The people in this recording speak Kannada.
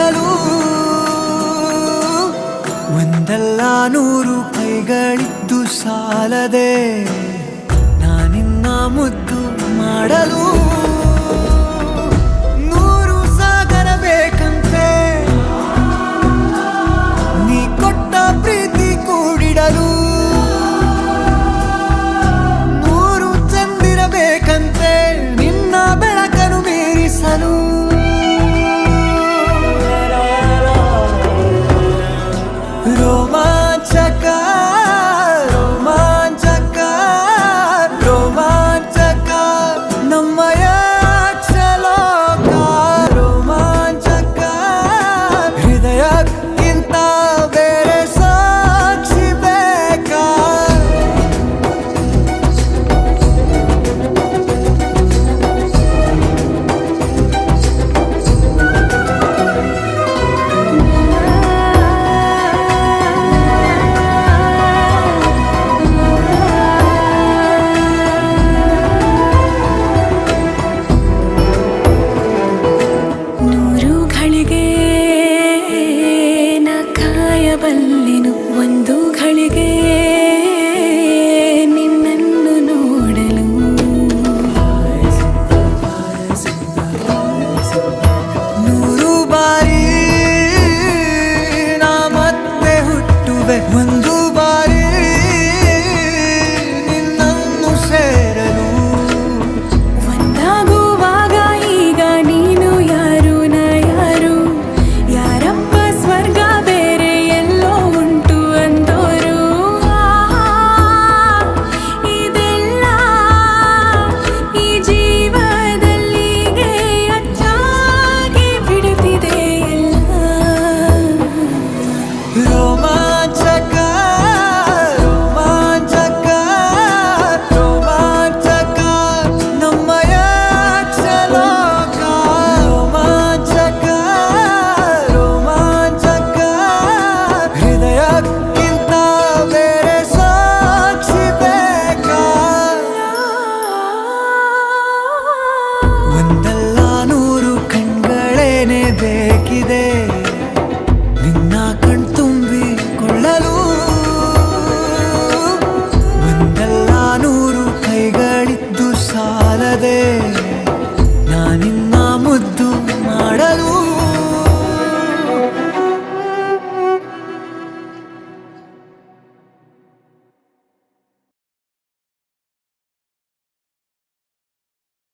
ನೀಡಲು ಒಂದಲ್ಲ ನೂರು ಕೈಗಳಿದ್ದು ಸಾಲದೆ ನಾನಿನ್ನ ಮುದ್ದು ಮಾಡಲು ನೂರು ಸಾಗರ ಬೇಕಂತೆ ನೀ ಕೊಟ್ಟ ಪ್ರೀತಿ ಕೂಡಿಡಲು ನೂರು ಚಂದಿರಬೇಕಂತೆ ನಿನ್ನ ಬೆಳಕನ್ನು ಮೀರಿಸಲು ರೋಮಾಂಚಕ ರೋಮಾಂಚಕ ರೋಮಾಂಚಕ ನಮ್ಮಯ ಕ್ಷಲೋಕ ರೋಮಾಂಚಕ ಹೃದಯಕ್ಕಿಂತ ಬೇರೆ ಸಾಕ್ಷಿ ಬೇಕಾ ಬಲ್ಲಿನು ಒಂದು ಘಳಿಗೆ ನಿನ್ನನ್ನು ನೋಡಲು ನೂರು ಬಾರಿ ನಾ ಮತ್ತೆ ಹುಟ್ಟುವೆ ಒಂದು ಬಾರಿ ನಿನ್ನನ್ನು ಸೇರಲು ಒಂದಾಗುವಾಗ ಈಗ ನೀನು ಯಾರು ನಾ ಯಾರು ಯಾರಪ್ಪ ಸ್ವರ್ಗ ರೋಮಾಂಚಕ ರೋಮಾಂಚಕ ರೋಮಾಂಚಕ ನಮ್ಮಯ ಕ್ಷಲೋಕ ರೋಮಾಂಚಕ ರೋಮಾಂಚಕ ಹೃದಯಕ್ಕಿಂತ ಬೇರೆ ಸಾಕ್ಷಿ ಬೇಕಾ ಒಂದಲ್ಲ ನೂರು ಕಣ್ಗಳೇನೆ ಬೇಕಿದೆ